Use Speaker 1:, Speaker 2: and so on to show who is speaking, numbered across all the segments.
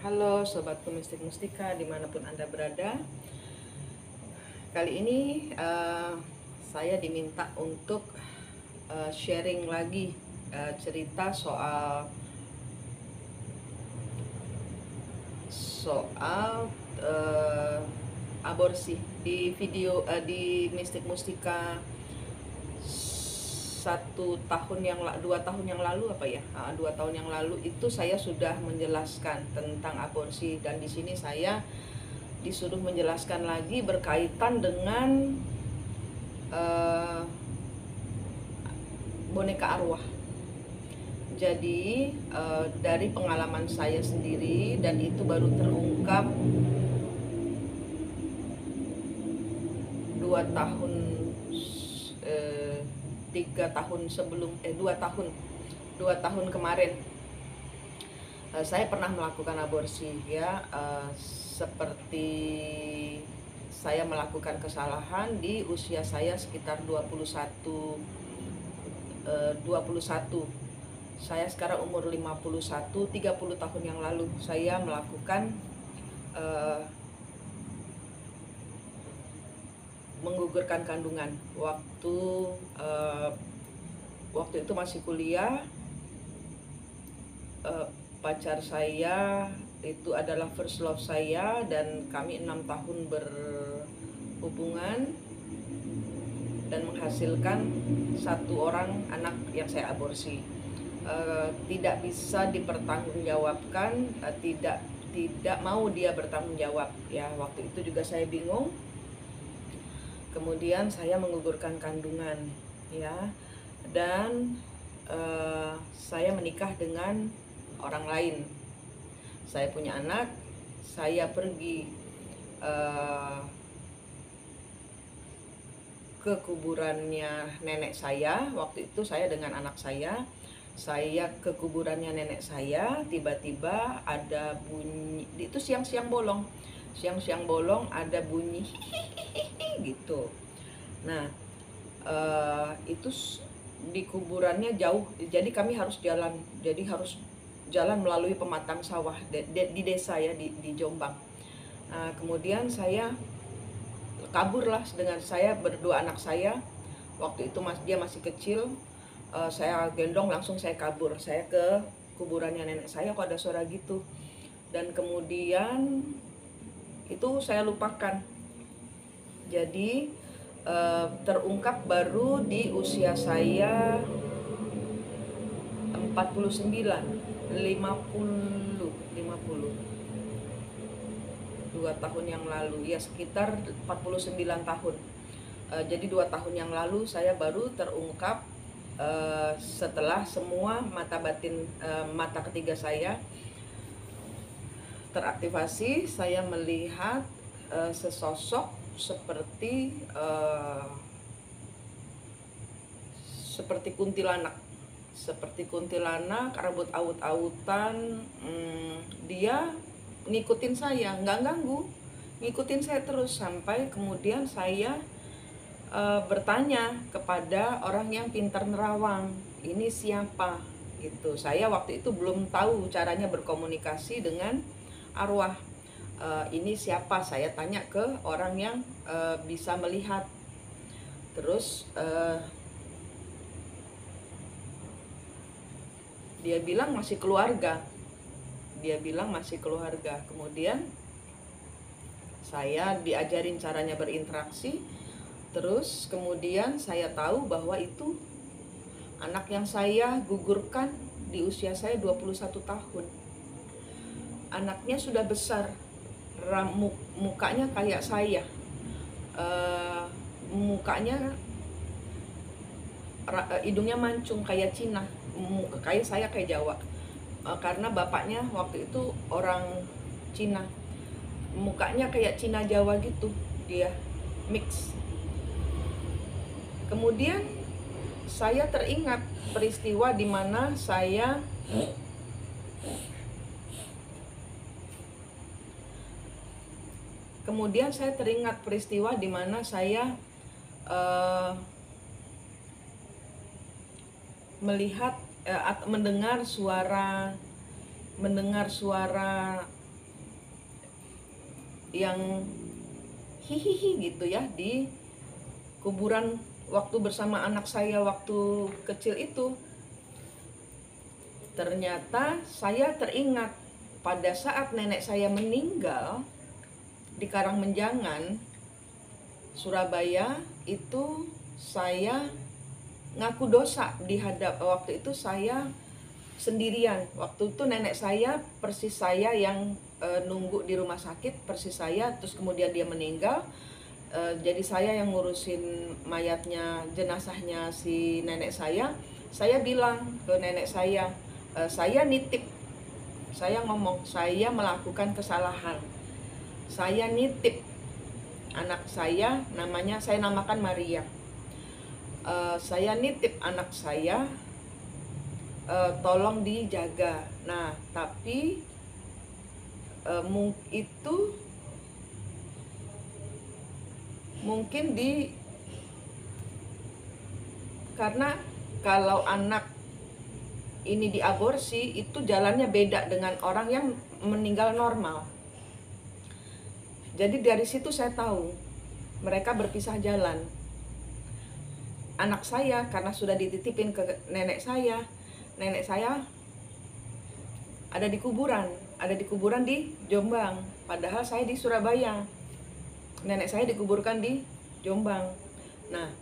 Speaker 1: Halo Sobatku Mistik Mustika dimanapun Anda berada. Kali ini saya diminta untuk sharing lagi cerita soal aborsi di video di Mistik Mustika 2 tahun yang lalu apa ya 2 tahun yang lalu itu saya sudah menjelaskan tentang aborsi, dan di sini saya disuruh menjelaskan lagi berkaitan dengan boneka arwah. Jadi dari pengalaman saya sendiri, dan itu baru terungkap 2 tahun 3 tahun sebelum 2 tahun kemarin. Saya pernah melakukan aborsi ya, seperti saya melakukan kesalahan di usia saya sekitar 21. Saya sekarang umur 51, 30 tahun yang lalu saya melakukan menggugurkan kandungan. Waktu itu masih kuliah. Pacar saya itu adalah first love saya, dan kami 6 tahun berhubungan dan menghasilkan 1 orang anak yang saya aborsi. Tidak bisa dipertanggungjawabkan, tidak mau dia bertanggung jawab ya. Waktu itu juga saya bingung. Kemudian saya menggugurkan kandungan ya, dan saya menikah dengan orang lain. Saya punya anak, saya pergi ke kuburannya nenek saya. Waktu itu saya dengan anak saya ke kuburannya nenek saya. Tiba-tiba ada bunyi, itu siang-siang bolong ada bunyi gitu. Nah itu di kuburannya jauh, jadi kami harus jalan melalui pematang sawah di desa ya, di Jombang. Nah, kemudian saya kaburlah dengan saya berdua anak saya. Waktu itu dia masih kecil. Saya gendong, langsung saya kabur. Saya ke kuburannya nenek saya, kok ada suara gitu. Dan kemudian itu saya lupakan. Jadi terungkap baru di usia saya 49, 50 2 tahun yang lalu ya, sekitar 49 tahun. Jadi 2 tahun yang lalu saya baru terungkap, setelah semua mata batin, mata ketiga saya teraktivasi. Saya melihat sesosok seperti kuntilanak, rambut aut-autan. Dia ngikutin saya, nggak ganggu, ngikutin saya terus, sampai kemudian saya bertanya kepada orang yang pintar nerawang, ini siapa gitu. Saya waktu itu belum tahu caranya berkomunikasi dengan arwah. Ini siapa, saya tanya ke orang yang bisa melihat. Terus dia bilang masih keluarga. Kemudian saya diajarin caranya berinteraksi. Terus kemudian saya tahu bahwa itu anak yang saya gugurkan di usia saya 21 tahun. Anaknya sudah besar, mukanya kayak saya. Hidungnya mancung kayak Cina, kayak saya, kayak Jawa. Karena bapaknya waktu itu orang Cina, mukanya kayak Cina Jawa gitu, dia mix. Kemudian saya teringat peristiwa di mana saya melihat mendengar suara yang hihihi gitu ya di kuburan waktu bersama anak saya waktu kecil itu. Ternyata saya teringat pada saat nenek saya meninggal di Karangmenjangan, Surabaya, itu saya ngaku dosa waktu itu saya sendirian. Waktu itu nenek saya persis saya yang nunggu di rumah sakit, persis saya, terus kemudian dia meninggal. Jadi saya yang ngurusin mayatnya, jenazahnya si nenek saya bilang ke nenek saya nitip, saya ngomong, saya melakukan kesalahan, saya nitip anak saya, saya namakan Maria, saya nitip anak saya, tolong dijaga. Nah, tapi itu mungkin karena kalau anak ini diaborsi itu jalannya beda dengan orang yang meninggal normal. Jadi dari situ saya tahu mereka berpisah jalan. Anak saya karena sudah dititipin ke nenek saya ada di kuburan di Jombang, padahal saya di Surabaya. Nenek saya dikuburkan di Jombang. Nah,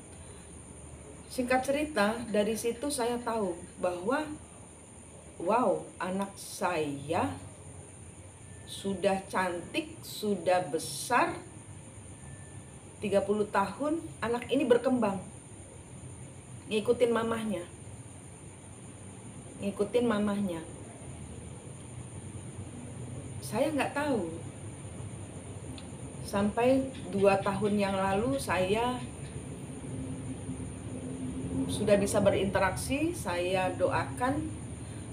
Speaker 1: singkat cerita, dari situ saya tahu bahwa wow, anak saya sudah cantik, sudah besar, 30 tahun, anak ini berkembang, ngikutin mamahnya. Saya nggak tahu. Sampai 2 tahun yang lalu saya sudah bisa berinteraksi, saya doakan,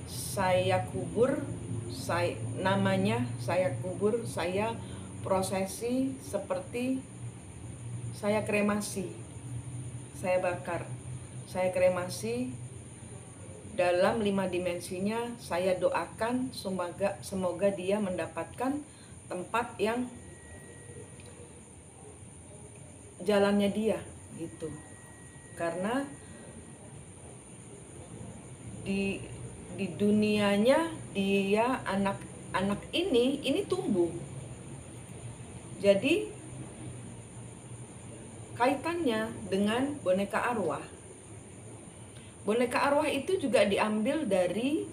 Speaker 1: saya kubur, saya kubur, saya prosesi seperti saya kremasi, saya bakar, saya kremasi dalam 5 dimensinya. Saya doakan semoga dia mendapatkan tempat yang jalannya dia gitu. Karena di dunianya dia anak ini tumbuh. Jadi kaitannya dengan boneka arwah. Boneka arwah itu juga diambil dari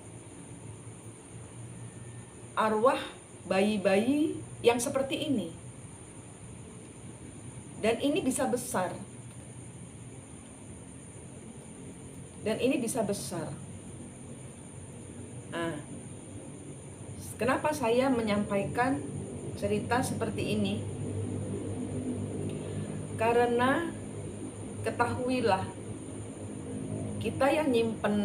Speaker 1: arwah bayi-bayi yang seperti ini. Dan ini bisa besar. Nah, kenapa saya menyampaikan cerita seperti ini? Karena ketahuilah, kita yang nyimpen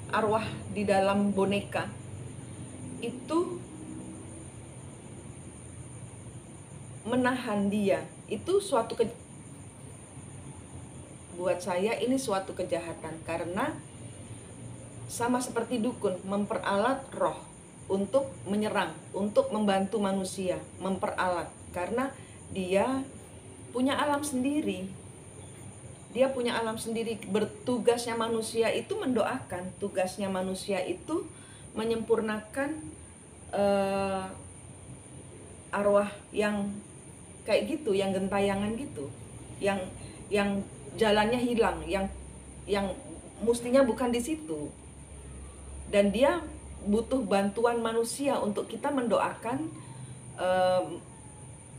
Speaker 1: arwah di dalam boneka itu menahan dia, itu buat saya ini suatu kejahatan. Karena sama seperti dukun, memperalat roh untuk menyerang, untuk membantu manusia, memperalat. Karena dia punya alam sendiri. Bertugasnya manusia itu mendoakan, tugasnya manusia itu menyempurnakan arwah yang kayak gitu, yang gentayangan gitu, yang jalannya hilang, yang mestinya bukan di situ. Dan dia butuh bantuan manusia untuk kita mendoakan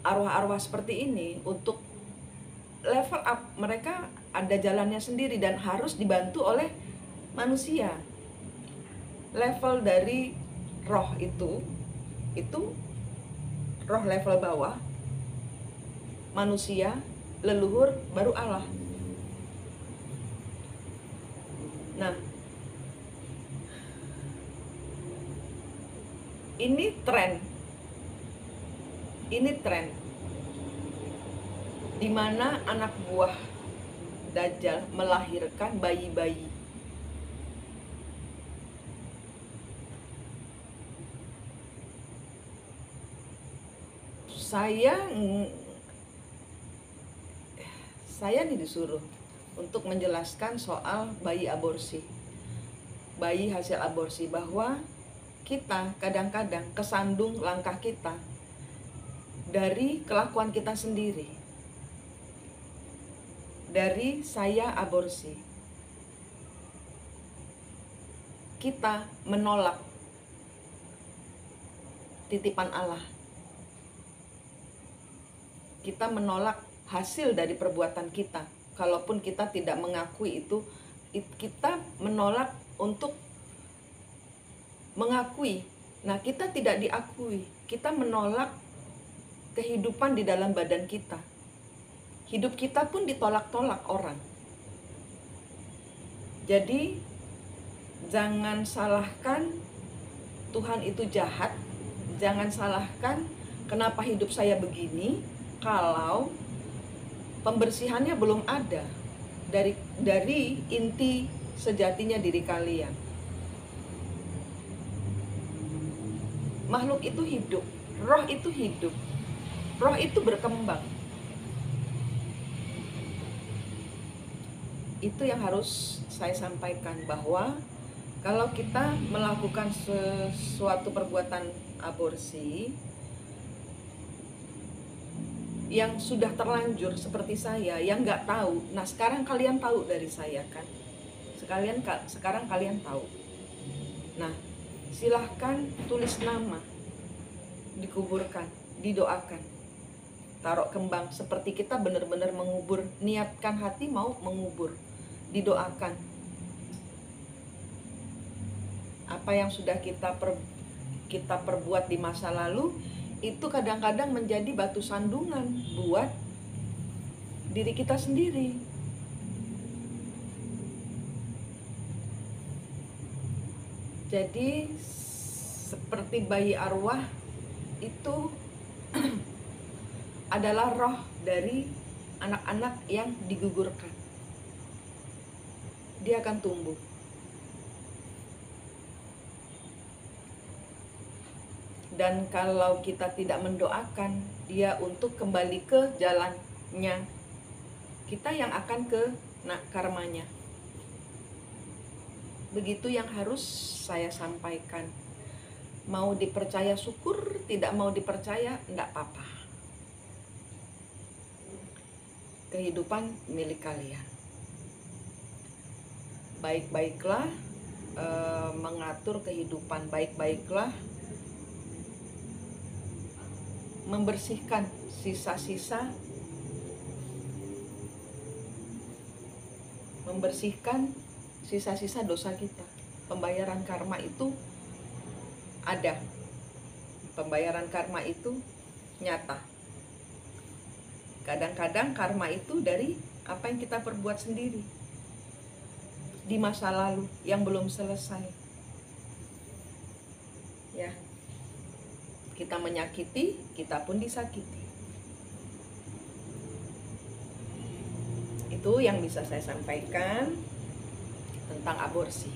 Speaker 1: arwah-arwah seperti ini untuk level up. Mereka ada jalannya sendiri dan harus dibantu oleh manusia. Level dari roh itu roh level bawah, manusia, leluhur, baru Allah. Nah, ini tren di mana anak buah Dajjal melahirkan bayi-bayi. saya nih disuruh untuk menjelaskan soal bayi aborsi, bayi hasil aborsi, bahwa kita kadang-kadang kesandung langkah kita dari kelakuan kita sendiri, dari saya aborsi. Kita menolak titipan Allah. Kita menolak hasil dari perbuatan kita. Kalaupun kita tidak mengakui itu, kita menolak untuk mengakui. Nah, kita tidak diakui. Kita menolak kehidupan di dalam badan kita. Hidup kita pun ditolak-tolak orang. Jadi, jangan salahkan Tuhan itu jahat. Jangan salahkan kenapa hidup saya begini kalau pembersihannya belum ada dari inti sejatinya diri kalian. Makhluk itu hidup, roh itu hidup, roh itu berkembang. Itu yang harus saya sampaikan, bahwa kalau kita melakukan sesuatu perbuatan aborsi yang sudah terlanjur seperti saya, yang nggak tahu. Nah, sekarang kalian tahu dari saya kan? Sekarang kalian tahu. Nah, silahkan tulis nama, dikuburkan, didoakan, taruh kembang, seperti kita benar-benar mengubur, niatkan hati mau mengubur, didoakan. Apa yang sudah kita perbuat di masa lalu, itu kadang-kadang menjadi batu sandungan buat diri kita sendiri. Jadi seperti bayi arwah itu adalah roh dari anak-anak yang digugurkan. Dia akan tumbuh. Dan kalau kita tidak mendoakan dia untuk kembali ke jalannya, kita yang akan kena karmanya. Begitu yang harus saya sampaikan. Mau dipercaya syukur, tidak mau dipercaya enggak apa-apa. Kehidupan milik kalian. Baik-baiklah mengatur kehidupan, baik-baiklah membersihkan sisa-sisa, dosa kita. Pembayaran karma itu ada. Pembayaran karma itu nyata. Kadang-kadang karma itu dari apa yang kita perbuat sendiri di masa lalu yang belum selesai. Ya. Kita menyakiti, kita pun disakiti. Itu yang bisa saya sampaikan tentang aborsi.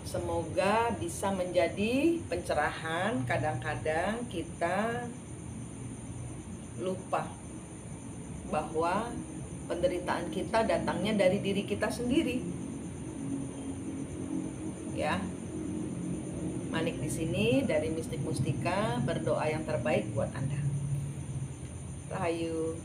Speaker 1: Semoga bisa menjadi pencerahan. Kadang-kadang kita lupa bahwa penderitaan kita datangnya dari diri kita sendiri. Ya. Manik di sini dari Mistik Mustika, berdoa yang terbaik buat Anda. Rahayu.